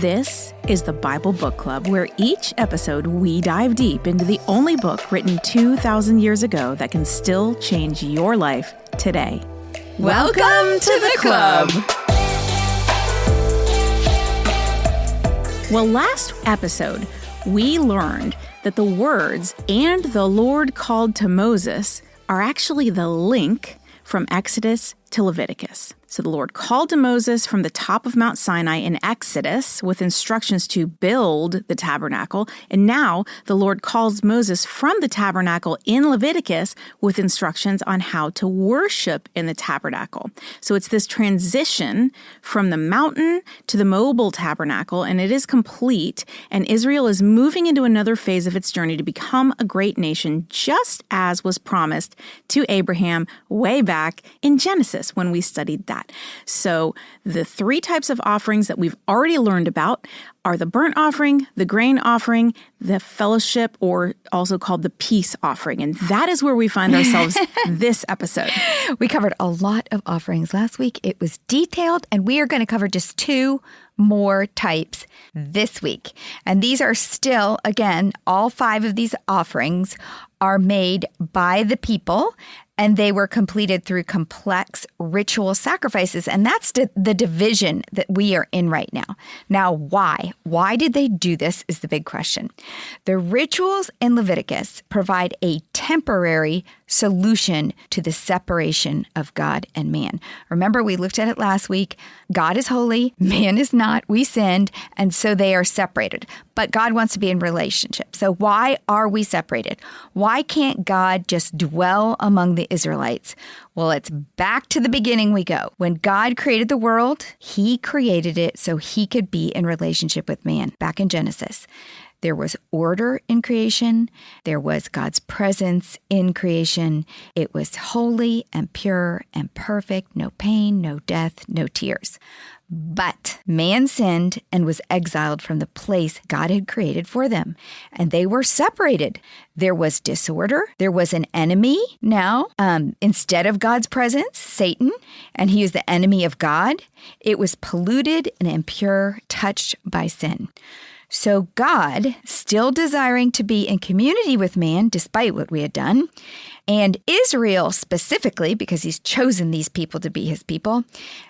This is the Bible Book Club, where each episode we dive deep into the only book written 2,000 years ago that can still change your life today. Welcome to the club. Well, last episode, we learned that the words, "and the Lord called to Moses," are actually the link from Exodus to Leviticus. So the Lord called to Moses from the top of Mount Sinai in Exodus with instructions to build the tabernacle. And now the Lord calls Moses from the tabernacle in Leviticus with instructions on how to worship in the tabernacle. So it's this transition from the mountain to the mobile tabernacle, and it is complete. And Israel is moving into another phase of its journey to become a great nation, just as was promised to Abraham way back in Genesis when we studied that. So the three types of offerings that we've already learned about are the burnt offering, the grain offering, the fellowship, or also called the peace offering. And that is where we find ourselves this episode. We covered a lot of offerings last week. It was detailed, and we are going to cover just two more types this week. And these are still, again, all five of these offerings are made by the people, and they were completed through complex ritual sacrifices. And that's the division that we are in right now. Now, why? Why did they do this is the big question. The rituals in Leviticus provide a temporary solution to the separation of God and man. Remember, we looked at it last week. God is holy, man is not. We sinned, and so they are separated. But God wants to be in relationship. So why are we separated? Why can't God just dwell among the Israelites? Well, it's back to the beginning we go. When God created the world, he created it so he could be in relationship with man. Back in Genesis, there was order in creation. There was God's presence in creation. It was holy and pure and perfect. No pain, no death, no tears. But man sinned and was exiled from the place God had created for them, and they were separated. There was disorder. There was an enemy now. Instead of God's presence, Satan, and he is the enemy of God. It was polluted and impure, touched by sin. So God, still desiring to be in community with man, despite what we had done, and Israel specifically, because he's chosen these people to be his people,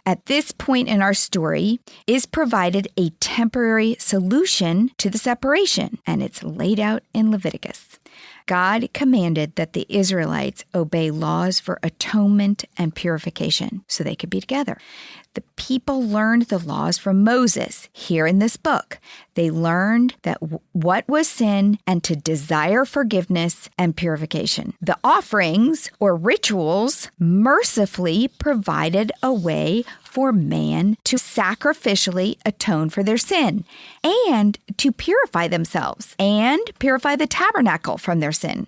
at this point in our story, is provided a temporary solution to the separation, and it's laid out in Leviticus. God commanded that the Israelites obey laws for atonement and purification so they could be together. The people learned the laws from Moses here in this book. They learned that what was sin and to desire forgiveness and purification. The offerings or rituals mercifully provided a way for man to sacrificially atone for their sin and to purify themselves and purify the tabernacle from their sin,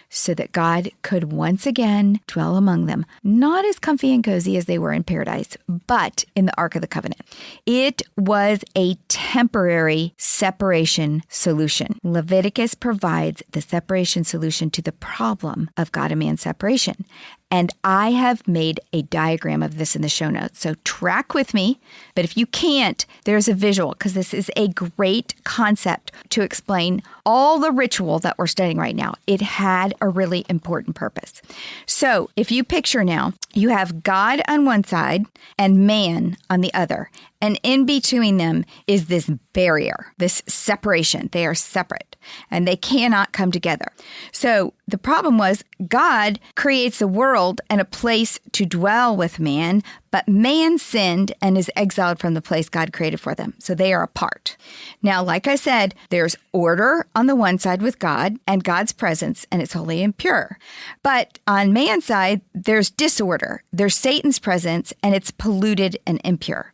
so that God could once again dwell among them, not as comfy and cozy as they were in paradise, but in the Ark of the Covenant. It was a temporary separation solution. Leviticus provides the separation solution to the problem of God and man separation. And I have made a diagram of this in the show notes, so track with me. But if you can't, there's a visual, because this is a great concept to explain all the ritual that we're studying right now. It had a really important purpose. So if you picture now, you have God on one side and man on the other. And in between them is this barrier, this separation. They are separate and they cannot come together. So the problem was God creates a world and a place to dwell with man, but man sinned and is exiled from the place God created for them. So they are apart. Now, like I said, there's order on the one side with God and God's presence, and it's holy and pure. But on man's side, there's disorder. There's Satan's presence, and it's polluted and impure.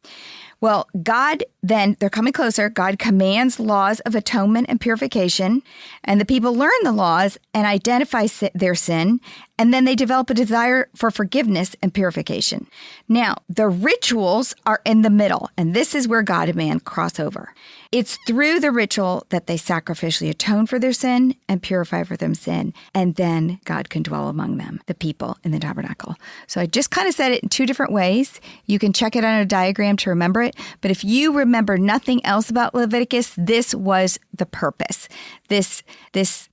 Well, God then, they're coming closer. God commands laws of atonement and purification, and the people learn the laws and identify their sin, and then they develop a desire for forgiveness and purification. Now, the rituals are in the middle, and this is where God and man cross over. It's through the ritual that they sacrificially atone for their sin and purify for their sin, and then God can dwell among them, the people in the tabernacle. So I just kind of said it in two different ways. You can check it on a diagram to remember it, but if you remember remember nothing else about Leviticus, this was the purpose. This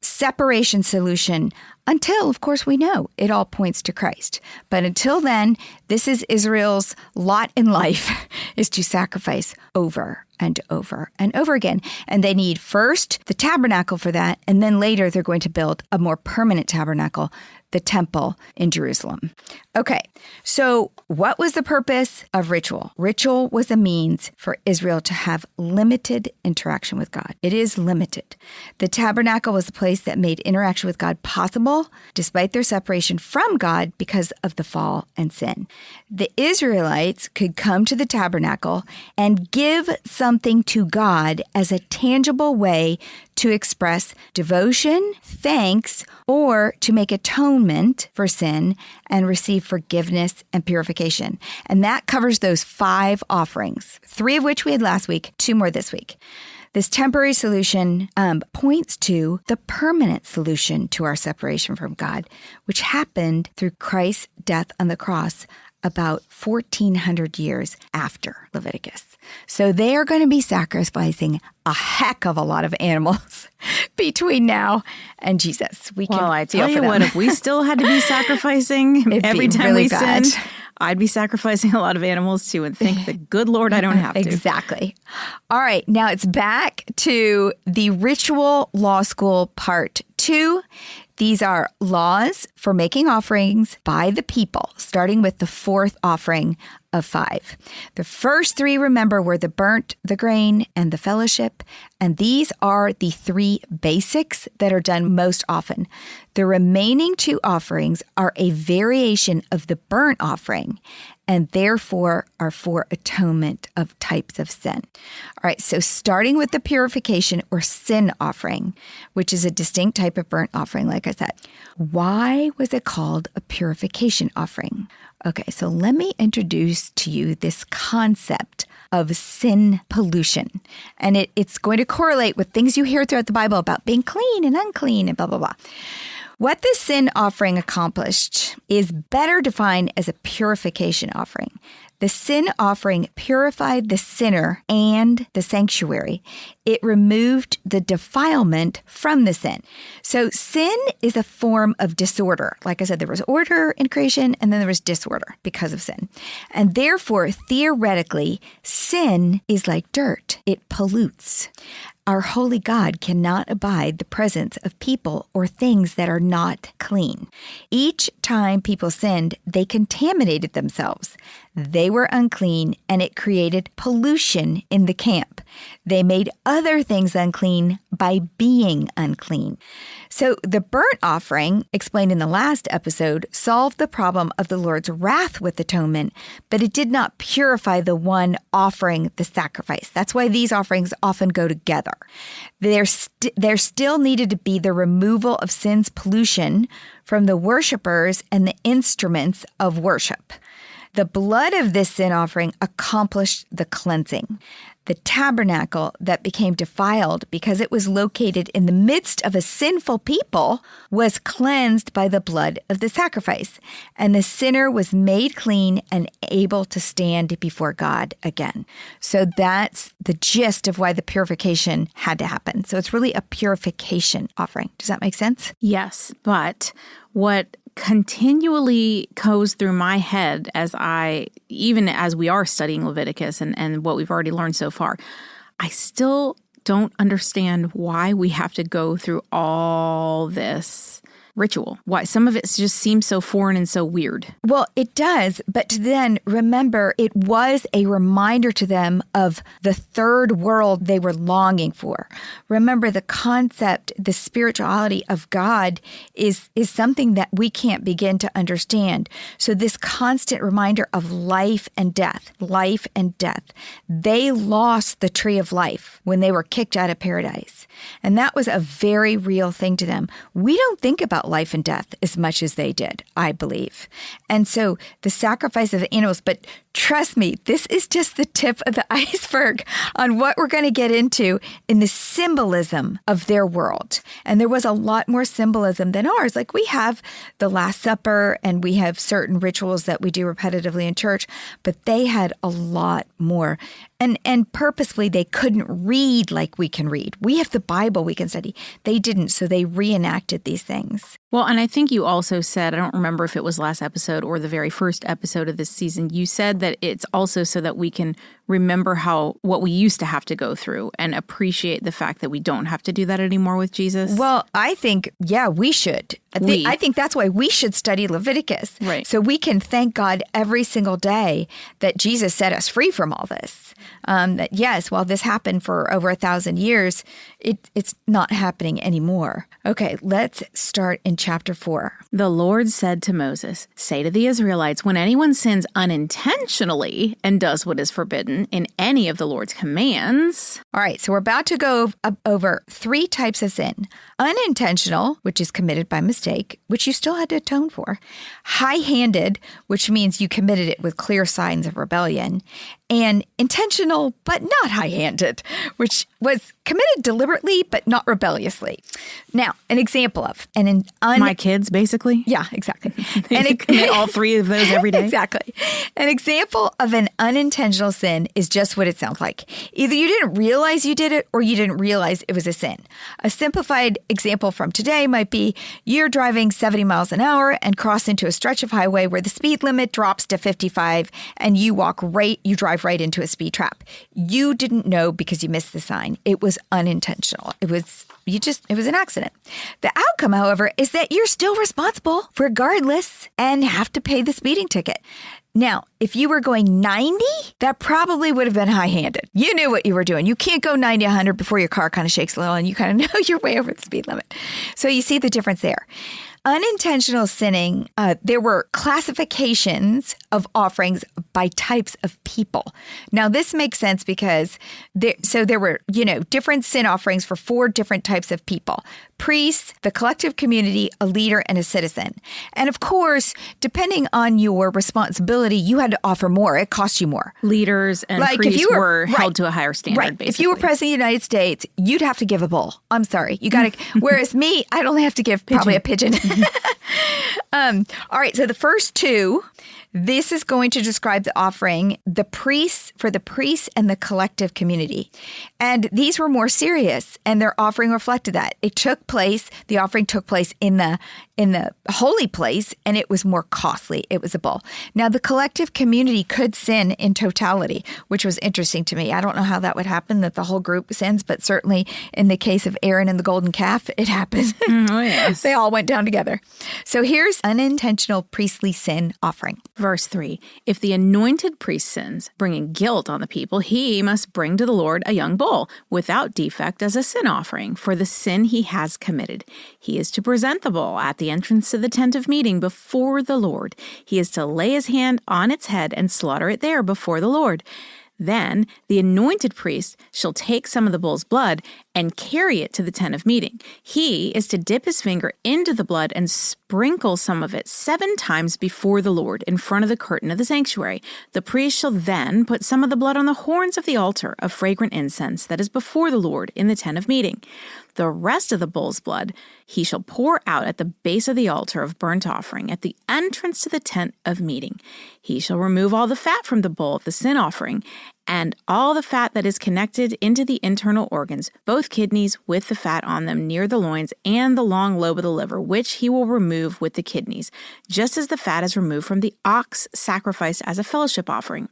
separation solution, until, of course, we know it all points to Christ. But until then, this is Israel's lot in life, is to sacrifice over and over and over again. And they need first the tabernacle for that, and then later they're going to build a more permanent tabernacle, the temple in Jerusalem. Okay, so what was the purpose of ritual? Ritual was a means for Israel to have limited interaction with God. It is limited. The tabernacle was a place that made interaction with God possible, despite their separation from God because of the fall and sin. The Israelites could come to the tabernacle and give something to God as a tangible way to express devotion, thanks, or to make atonement for sin and receive forgiveness and purification. And that covers those 5 offerings, 3 of which we had last week, 2 more this week. This temporary solution points to the permanent solution to our separation from God, which happened through Christ's death on the cross about 1,400 years after Leviticus. So they are going to be sacrificing a heck of a lot of animals between now and Jesus. Well, I tell you what, if we still had to be sacrificing every time we sinned, I'd be sacrificing a lot of animals too and thank the good Lord I don't have to. Exactly. All right, now it's back to the ritual law school part 2. These are laws for making offerings by the people, starting with the 4th offering of 5. The first 3, remember, were the burnt, the grain, and the fellowship. And these are the 3 basics that are done most often. The remaining 2 offerings are a variation of the burnt offering, and therefore are for atonement of types of sin. All right, so starting with the purification or sin offering, which is a distinct type of burnt offering, like I said. Why was it called a purification offering? Okay, so let me introduce to you this concept of sin pollution. And it's going to correlate with things you hear throughout the Bible about being clean and unclean and blah, blah, blah. What this sin offering accomplished is better defined as a purification offering. The sin offering purified the sinner and the sanctuary. It removed the defilement from the sin. So sin is a form of disorder. Like I said, there was order in creation and then there was disorder because of sin. And therefore, theoretically, sin is like dirt. It pollutes. Our holy God cannot abide the presence of people or things that are not clean. Each time people sinned, they contaminated themselves. They were unclean, and it created pollution in the camp. They made other things unclean by being unclean. So the burnt offering, explained in the last episode, solved the problem of the Lord's wrath with atonement, but it did not purify the one offering the sacrifice. That's why these offerings often go together. There still needed to be the removal of sin's pollution from the worshipers and the instruments of worship. The blood of this sin offering accomplished the cleansing. The tabernacle that became defiled because it was located in the midst of a sinful people was cleansed by the blood of the sacrifice, and the sinner was made clean and able to stand before God again. So that's the gist of why the purification had to happen. So it's really a purification offering. Does that make sense? Yes, but what continually goes through my head even as we are studying Leviticus and what we've already learned so far, I still don't understand why we have to go through all this ritual. Why some of it just seems so foreign and so weird. Well, it does. But then remember, it was a reminder to them of the third world they were longing for. Remember, the concept, the spirituality of God is something that we can't begin to understand. So this constant reminder of life and death, life and death. They lost the tree of life when they were kicked out of paradise. And that was a very real thing to them. We don't think about life and death as much as they did, I believe. And so the sacrifice of the animals, but trust me, this is just the tip of the iceberg on what we're going to get into in the symbolism of their world. And there was a lot more symbolism than ours. Like we have the Last Supper and we have certain rituals that we do repetitively in church, but they had a lot more. And purposefully, they couldn't read like we can read. We have the Bible we can study. They didn't, so they reenacted these things. Well, and I think you also said, I don't remember if it was last episode or the very first episode of this season, you said that it's also so that we can remember what we used to have to go through and appreciate the fact that we don't have to do that anymore with Jesus. Well, I think, we should. I think that's why we should study Leviticus. Right. So we can thank God every single day that Jesus set us free from all this. That yes, while this happened for over 1,000 years, it's not happening anymore. Okay, let's start in chapter 4. The Lord said to Moses, "Say to the Israelites, when anyone sins unintentionally and does what is forbidden in any of the Lord's commands." All right, so we're about to go over 3 types of sin. Unintentional, which is committed by mistake, which you still had to atone for. High-handed, which means you committed it with clear signs of rebellion. And intentional, but not high-handed, which was committed deliberately, but not rebelliously. Now, an example of my kids, basically. Yeah, exactly. They commit all 3 of those every day. Exactly. An example of an unintentional sin is just what it sounds like. Either you didn't realize you did it or you didn't realize it was a sin. A simplified example from today might be you're driving 70 miles an hour and cross into a stretch of highway where the speed limit drops to 55 and you drive right into a speed trap. You didn't know because you missed the sign. It was unintentional. It was an accident. The outcome, however, is that you're still responsible regardless and have to pay the speeding ticket. Now, if you were going 90, that probably would have been high-handed. You knew what you were doing. You can't go 90, 100 before your car kind of shakes a little and you kind of know you're way over the speed limit. So you see the difference there. Unintentional sinning, there were classifications of offerings by types of people. Now, this makes sense because there were, different sin offerings for 4 different types of people. Priests, the collective community, a leader, and a citizen. And of course, depending on your responsibility, you had to offer more. It cost you more. Leaders and priests were held to a higher standard, right. basically. If you were president of the United States, you'd have to give a bull. I'm sorry. You got to. Whereas me, I'd only have to give probably a pigeon. All right. So the first 2, this is going to describe the offering, the priests and the collective community. And these were more serious, and their offering reflected that. The offering took place in the holy place, and it was more costly. It was a bull. Now, the collective community could sin in totality, which was interesting to me. I don't know how that would happen, that the whole group sins, but certainly in the case of Aaron and the golden calf, it happened. Oh, yes. They all went down together. So here's unintentional priestly sin offering. Verse 3, if the anointed priest sins, bringing guilt on the people, he must bring to the Lord a young bull without defect as a sin offering for the sin he has committed. He is to present the bull at the entrance to the tent of meeting before the Lord. He is to lay his hand on its head and slaughter it there before the Lord. Then the anointed priest shall take some of the bull's blood and carry it to the tent of meeting. He is to dip his finger into the blood and sprinkle some of it 7 times before the Lord in front of the curtain of the sanctuary. The priest shall then put some of the blood on the horns of the altar of fragrant incense that is before the Lord in the tent of meeting. The rest of the bull's blood he shall pour out at the base of the altar of burnt offering at the entrance to the tent of meeting. He shall remove all the fat from the bull of the sin offering and all the fat that is connected into the internal organs, both kidneys with the fat on them near the loins and the long lobe of the liver, which he will remove with the kidneys, just as the fat is removed from the ox sacrificed as a fellowship offering.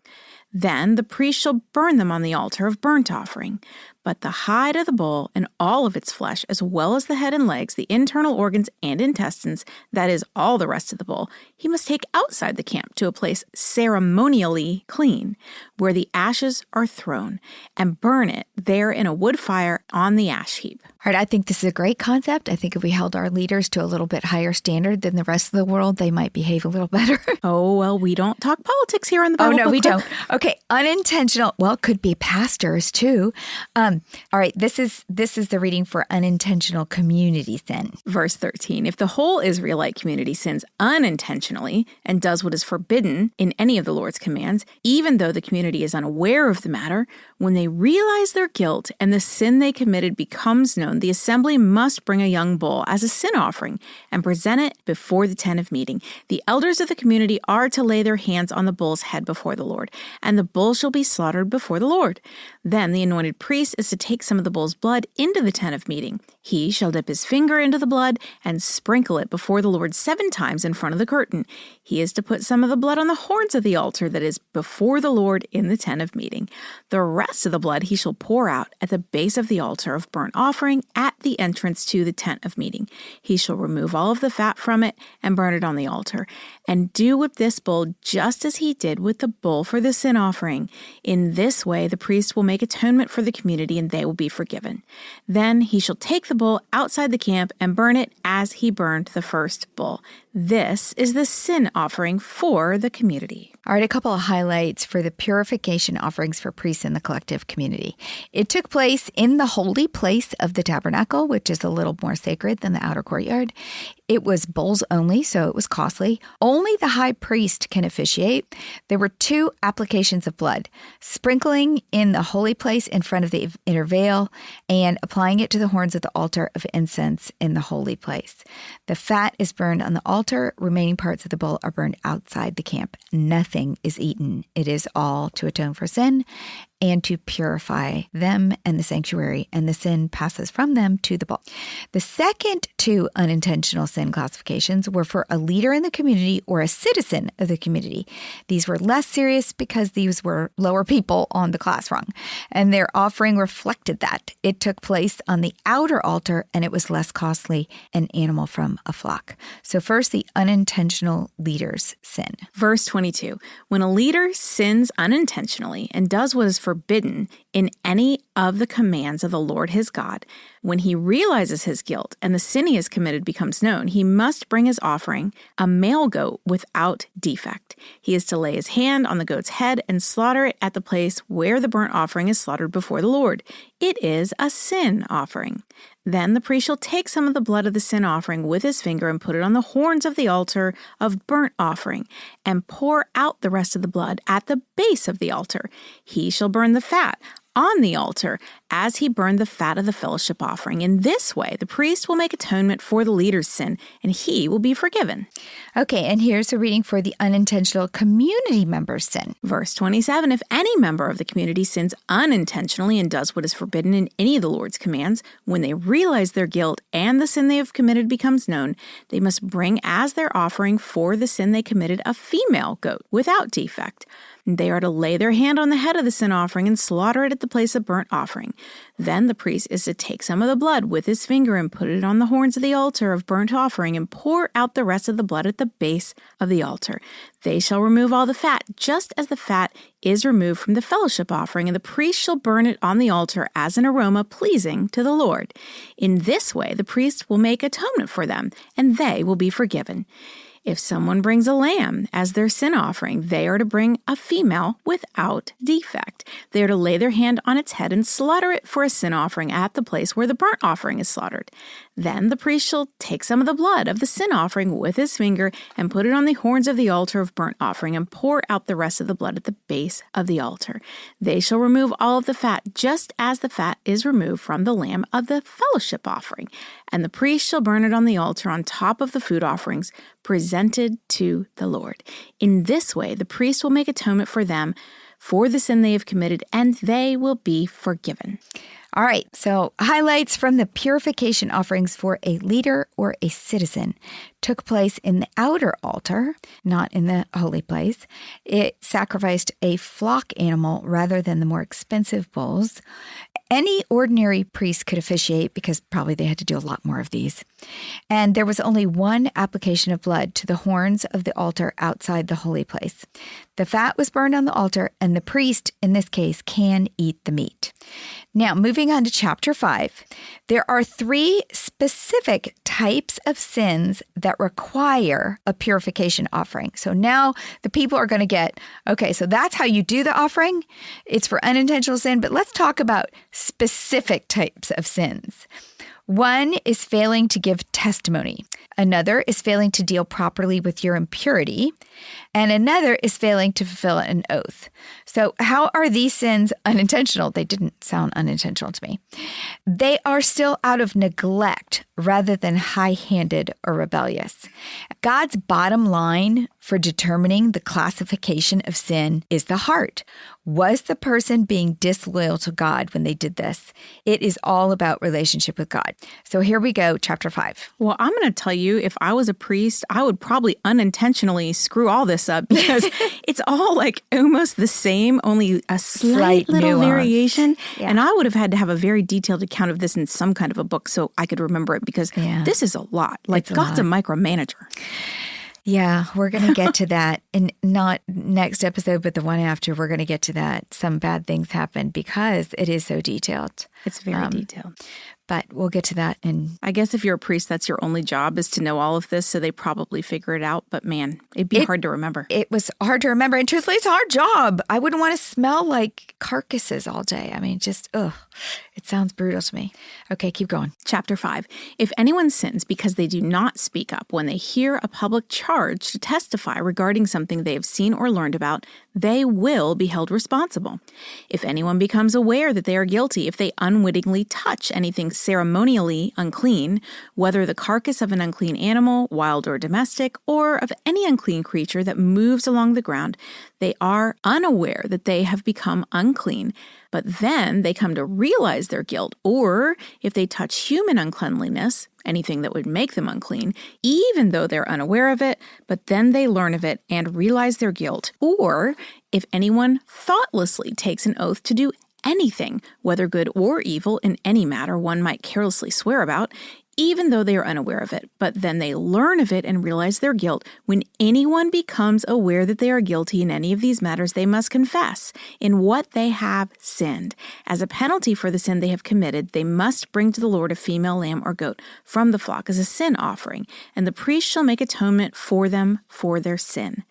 Then the priest shall burn them on the altar of burnt offering. But the hide of the bull and all of its flesh, as well as the head and legs, the internal organs and intestines, that is, all the rest of the bull, he must take outside the camp to a place ceremonially clean, where the ashes are thrown, and burn it there in a wood fire on the ash heap. All right, I think this is a great concept. I think if we held our leaders to a little bit higher standard than the rest of the world, they might behave a little better. Oh, well, we don't talk politics here on the Bible Book Club. Don't. Okay, unintentional. Well, it could be pastors too. All right, this is the reading for unintentional community sin. Verse 13, if the whole Israelite community sins unintentionally and does what is forbidden in any of the Lord's commands, even though the community is unaware of the matter, when they realize their guilt and the sin they committed becomes known, alone, the assembly must bring a young bull as a sin offering and present it before the tent of meeting. The elders of the community are to lay their hands on the bull's head before the Lord, and the bull shall be slaughtered before the Lord. Then the anointed priest is to take some of the bull's blood into the tent of meeting. He shall dip his finger into the blood and sprinkle it before the Lord 7 times in front of the curtain. He is to put some of the blood on the horns of the altar that is before the Lord in the tent of meeting. The rest of the blood he shall pour out at the base of the altar of burnt offering at the entrance to the tent of meeting. He shall remove all of the fat from it and burn it on the altar, and do with this bull just as he did with the bull for the sin offering. In this way the priest will make atonement for the community, and they will be forgiven. Then he shall take the bull outside the camp and burn it as he burned the first bull. This is the sin offering for the community. All right, a couple of highlights for the purification offerings for priests in the collective community. It took place in the holy place of the tabernacle, which is a little more sacred than the outer courtyard. It was bulls only, so it was costly. Only the high priest can officiate. There were 2 applications of blood, sprinkling in the holy place in front of the inner veil and applying it to the horns of the altar of incense in the holy place. The fat is burned on the altar. Remaining parts of the bull are burned outside the camp. Nothing is eaten. It is all to atone for sin and to purify them and the sanctuary, and the sin passes from them to the bull. The second 2 unintentional sin classifications were for a leader in the community or a citizen of the community. These were less serious because these were lower people on the class rung, and their offering reflected that. It took place on the outer altar, and it was less costly, an animal from a flock. So first, the unintentional leader's sin. Verse 22, when a leader sins unintentionally and does what is forbidden in any of the commands of the Lord his God, when he realizes his guilt and the sin he has committed becomes known, he must bring his offering, a male goat without defect. He is to lay his hand on the goat's head and slaughter it at the place where the burnt offering is slaughtered before the Lord. It is a sin offering. Then the priest shall take some of the blood of the sin offering with his finger and put it on the horns of the altar of burnt offering and pour out the rest of the blood at the base of the altar. He shall burn the fat on the altar as he burned the fat of the fellowship offering. In this way, the priest will make atonement for the leader's sin, and he will be forgiven. Okay, and here's a reading for the unintentional community member's sin. Verse 27, if any member of the community sins unintentionally and does what is forbidden in any of the Lord's commands, when they realize their guilt and the sin they have committed becomes known, they must bring as their offering for the sin they committed a female goat without defect. They are to lay their hand on the head of the sin offering and slaughter it at the place of burnt offering. Then the priest is to take some of the blood with his finger and put it on the horns of the altar of burnt offering and pour out the rest of the blood at the base of the altar. They shall remove all the fat, just as the fat is removed from the fellowship offering, and the priest shall burn it on the altar as an aroma pleasing to the Lord. In this way, the priest will make atonement for them, and they will be forgiven. If someone brings a lamb as their sin offering, they are to bring a female without defect. They are to lay their hand on its head and slaughter it for a sin offering at the place where the burnt offering is slaughtered. Then the priest shall take some of the blood of the sin offering with his finger and put it on the horns of the altar of burnt offering and pour out the rest of the blood at the base of the altar. They shall remove all of the fat, just as the fat is removed from the lamb of the fellowship offering. And the priest shall burn it on the altar on top of the food offerings presented to the Lord. In this way, the priest will make atonement for them for the sin they have committed, and they will be forgiven. All right, so highlights from the purification offerings for a leader or a citizen took place in the outer altar, not in the holy place. It sacrificed a flock animal rather than the more expensive bulls. Any ordinary priest could officiate because probably they had to do a lot more of these. And there was only one application of blood to the horns of the altar outside the holy place. The fat was burned on the altar, and the priest, in this case, can eat the meat. Now, moving on to chapter 5, there are 3 specific types of sins that require a purification offering. So now the people are going to get, okay, so that's how you do the offering. It's for unintentional sin, but let's talk about specific types of sins. One is failing to give testimony. Another is failing to deal properly with your impurity. and another is failing to fulfill an oath. So how are these sins unintentional? They didn't sound unintentional to me. They are still out of neglect rather than high-handed or rebellious. God's bottom line for determining the classification of sin is the heart. Was the person being disloyal to God when they did this? It is all about relationship with God. So here we go, chapter 5. Well, I'm going to tell you, if I was a priest, I would probably unintentionally screw all this up because it's all like almost the same, only a slight little nuance. variation. Yeah. And I would have had to have a very detailed account of this in some kind of a book so I could remember it because this is a lot. Like God's a micromanager. Yeah, we're going to get to that. And not next episode, but the one after, we're going to get to that. Some bad things happen because it is so detailed. It's very detailed. But we'll get to that. And I guess if you're a priest, that's your only job is to know all of this. So they probably figure it out. But man, it'd be hard to remember. It was hard to remember. And truthfully, it's a hard job. I wouldn't want to smell like carcasses all day. I mean, just, it sounds brutal to me. Okay, keep going. Chapter 5. If anyone sins because they do not speak up when they hear a public charge to testify regarding something they have seen or learned about, they will be held responsible. If anyone becomes aware that they are guilty, if they unwittingly touch anything ceremonially unclean, whether the carcass of an unclean animal, wild or domestic, or of any unclean creature that moves along the ground, they are unaware that they have become unclean, but then they come to realize their guilt. Or if they touch human uncleanliness, anything that would make them unclean, even though they're unaware of it, but then they learn of it and realize their guilt. Or if anyone thoughtlessly takes an oath to do anything, whether good or evil, in any matter one might carelessly swear about, even though they are unaware of it, but then they learn of it and realize their guilt. When anyone becomes aware that they are guilty in any of these matters, they must confess in what they have sinned. As a penalty for the sin they have committed, they must bring to the Lord a female lamb or goat from the flock as a sin offering, and the priest shall make atonement for them for their sin.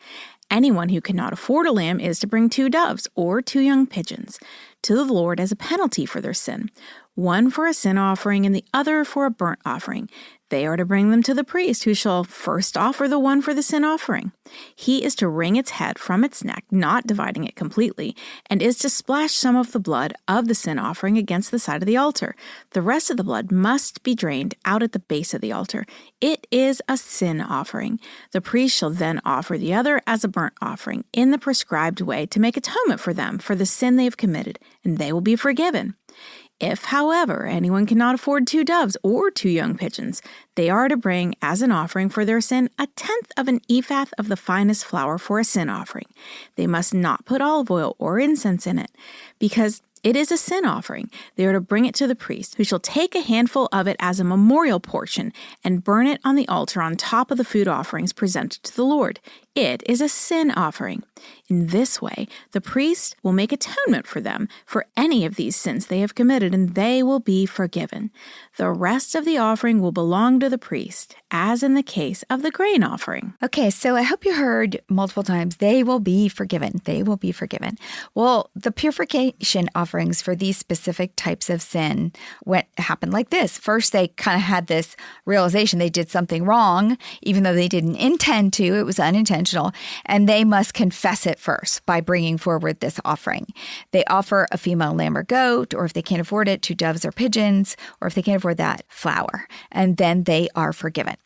Anyone who cannot afford a lamb is to bring 2 doves or 2 young pigeons to the Lord as a penalty for their sin, one for a sin offering and the other for a burnt offering. They are to bring them to the priest, who shall first offer the one for the sin offering. He is to wring its head from its neck, not dividing it completely, and is to splash some of the blood of the sin offering against the side of the altar. The rest of the blood must be drained out at the base of the altar. It is a sin offering. The priest shall then offer the other as a burnt offering in the prescribed way to make atonement for them for the sin they have committed, and they will be forgiven. If, however, anyone cannot afford 2 doves or 2 young pigeons, they are to bring as an offering for their sin 1/10 of an ephah of the finest flour for a sin offering. They must not put olive oil or incense in it, because it is a sin offering. They are to bring it to the priest, who shall take a handful of it as a memorial portion and burn it on the altar on top of the food offerings presented to the Lord. It is a sin offering. In this way, the priest will make atonement for them for any of these sins they have committed, and they will be forgiven. The rest of the offering will belong to the priest, as in the case of the grain offering. Okay, so I hope you heard multiple times, they will be forgiven. They will be forgiven. Well, the purification offerings for these specific types of sin happened like this. First, they kind of had this realization they did something wrong, even though they didn't intend to. It was unintentional. And they must confess it first by bringing forward this offering. They offer a female lamb or goat, or if they can't afford it, 2 doves or pigeons, or if they can't afford that, flour. And then they are forgiven.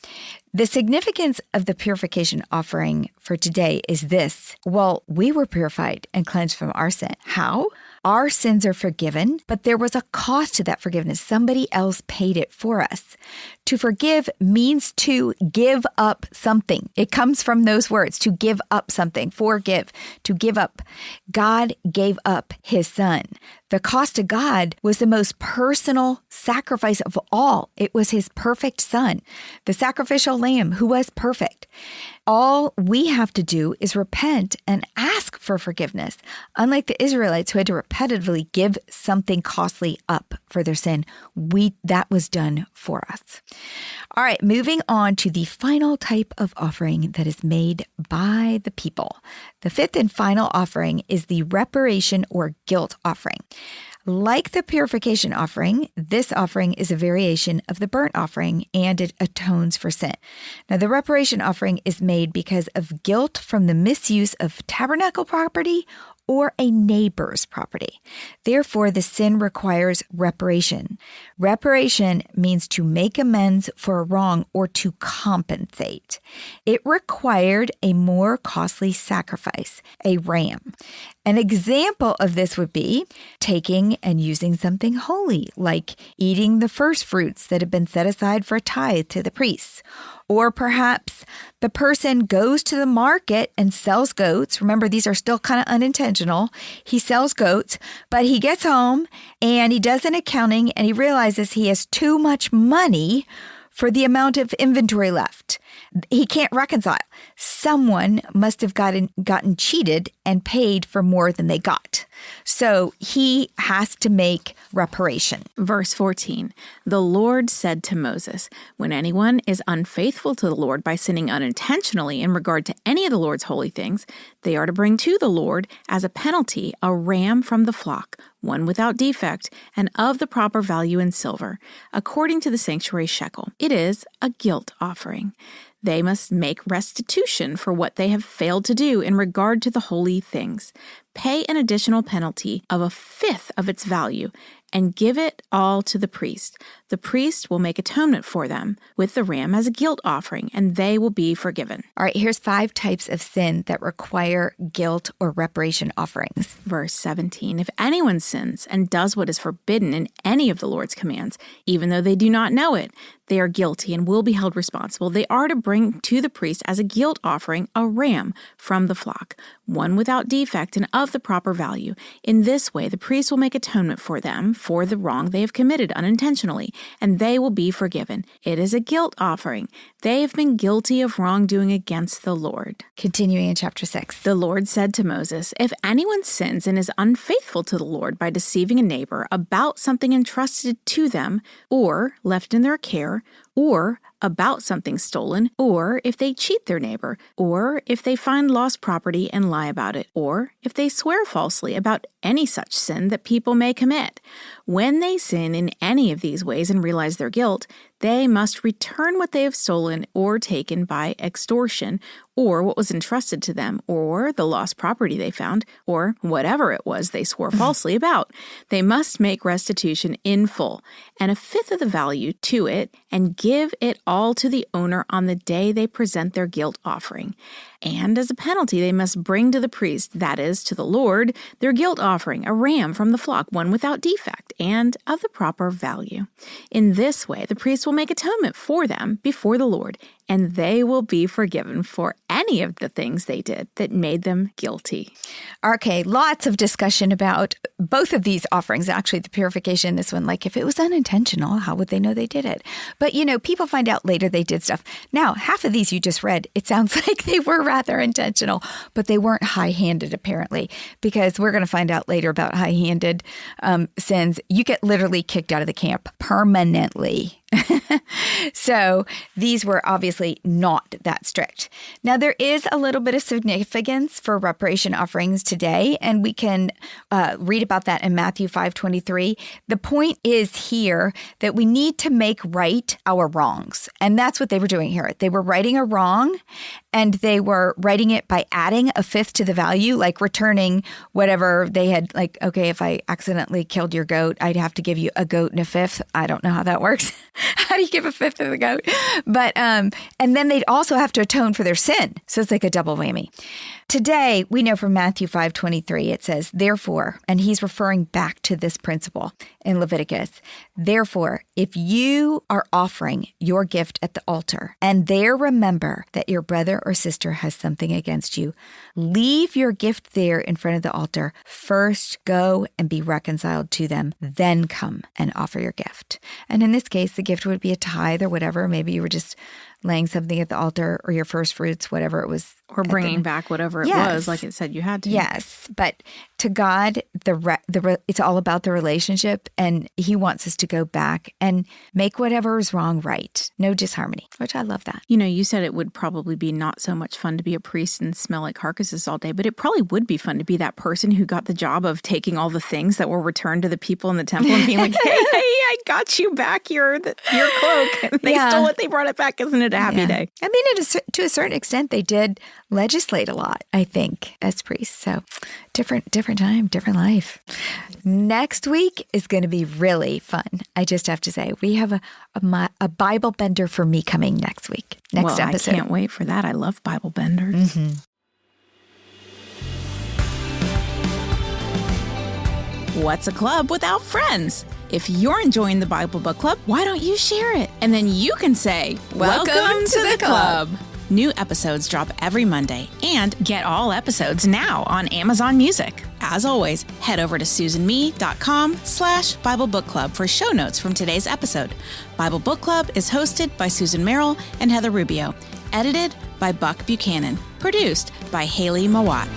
The significance of the purification offering for today is this. Well, we were purified and cleansed from our sin. How? Our sins are forgiven, but there was a cost to that forgiveness. Somebody else paid it for us. To forgive means to give up something. It comes from those words, to give up something, forgive, to give up. God gave up his son. The cost to God was the most personal sacrifice of all. It was his perfect son, the sacrificial lamb who was perfect. All we have to do is repent and ask for forgiveness. Unlike the Israelites who had to repetitively give something costly up for their sin, that was done for us. All right, moving on to the final type of offering that is made by the people. The 5th and final offering is the reparation or guilt offering. Like the purification offering, this offering is a variation of the burnt offering, and it atones for sin. Now, the reparation offering is made because of guilt from the misuse of tabernacle property or a neighbor's property. Therefore, the sin requires reparation. Reparation means to make amends for a wrong or to compensate. It required a more costly sacrifice, a ram. An example of this would be taking and using something holy, like eating the first fruits that have been set aside for a tithe to the priests. Or perhaps the person goes to the market and sells goats. Remember, these are still kind of unintentional. He sells goats, but he gets home and he does an accounting and he realizes he has too much money for the amount of inventory left. He can't reconcile. Someone must have gotten cheated and paid for more than they got. So he has to make reparation. Verse 14, the Lord said to Moses, when anyone is unfaithful to the Lord by sinning unintentionally in regard to any of the Lord's holy things, they are to bring to the Lord as a penalty a ram from the flock, one without defect, and of the proper value in silver, according to the sanctuary shekel. It is a guilt offering. They must make restitution for what they have failed to do in regard to the holy things. Pay an additional penalty of 1/5 of its value and give it all to the priest. The priest will make atonement for them with the ram as a guilt offering, and they will be forgiven. All right, here's 5 types of sin that require guilt or reparation offerings. Verse 17, if anyone sins and does what is forbidden in any of the Lord's commands, even though they do not know it, they are guilty and will be held responsible. They are to bring to the priest as a guilt offering a ram from the flock, one without defect and of the proper value. In this way, the priest will make atonement for them for the wrong they have committed unintentionally, and they will be forgiven. It is a guilt offering. They have been guilty of wrongdoing against the Lord. Continuing in chapter 6. The Lord said to Moses, if anyone sins and is unfaithful to the Lord by deceiving a neighbor about something entrusted to them or left in their care, or about something stolen, or if they cheat their neighbor, or if they find lost property and lie about it, or if they swear falsely about any such sin that people may commit. When they sin in any of these ways and realize their guilt, they must return what they have stolen or taken by extortion, or what was entrusted to them, or the lost property they found, or whatever it was they swore falsely about. They must make restitution in full, and 1/5 of the value to it, and give it all to the owner on the day they present their guilt offering. And as a penalty, they must bring to the priest, that is, to the Lord, their guilt offering, a ram from the flock, one without defect, and of the proper value. In this way, the priest will make atonement for them before the Lord, and they will be forgiven for any of the things they did that made them guilty. Okay, lots of discussion about both of these offerings. Actually, the purification, this one, like if it was unintentional, how would they know they did it? But, people find out later they did stuff. Now, half of these you just read, it sounds like they were rather intentional, but they weren't high-handed, apparently, because we're going to find out later about high-handed sins. You get literally kicked out of the camp permanently. So these were obviously not that strict. Now, there is a little bit of significance for reparation offerings today, and we can read about that in Matthew 5:23. The point is here that we need to make right our wrongs, and that's what they were doing here. They were righting a wrong, and they were righting it by adding 1/5 to the value, like returning whatever they had, like, okay, if I accidentally killed your goat, I'd have to give you a goat and 1/5. I don't know how that works. How do you give 1/5 of the goat? But, and then they'd also have to atone for their sin. So it's like a double whammy. Today, we know from Matthew 5:23, it says, therefore, and he's referring back to this principle in Leviticus, therefore, if you are offering your gift at the altar and there remember that your brother or sister has something against you, leave your gift there in front of the altar. First, go and be reconciled to them, then come and offer your gift. And in this case, the gift would be a tithe or whatever. Maybe you were just laying something at the altar or your first fruits, whatever it was. Or bringing back whatever it was, like it said you had to. Yes, but to God, it's all about the relationship, and He wants us to go back and make whatever is wrong right. No disharmony, which I love that. You know, you said it would probably be not so much fun to be a priest and smell like carcasses all day, but it probably would be fun to be that person who got the job of taking all the things that were returned to the people in the temple and being like, hey, I got you back your cloak. And they stole it, they brought it back. Isn't it a happy day? I mean, to a certain extent, they did legislate a lot, I think, as priests. So different time, different life. Next week is going to be really fun. I just have to say, we have a Bible bender for me coming next week. Next episode. I can't wait for that. I love Bible benders. Mm-hmm. What's a club without friends? If you're enjoying the Bible Book Club, why don't you share it? And then you can say, Welcome to the club. New episodes drop every Monday, and get all episodes now on Amazon Music. As always, head over to susanme.com/Bible Book Club for show notes from today's episode. Bible Book Club is hosted by Susan Merrill and Heather Rubio. Edited by Buck Buchanan. Produced by Hayley Mawat.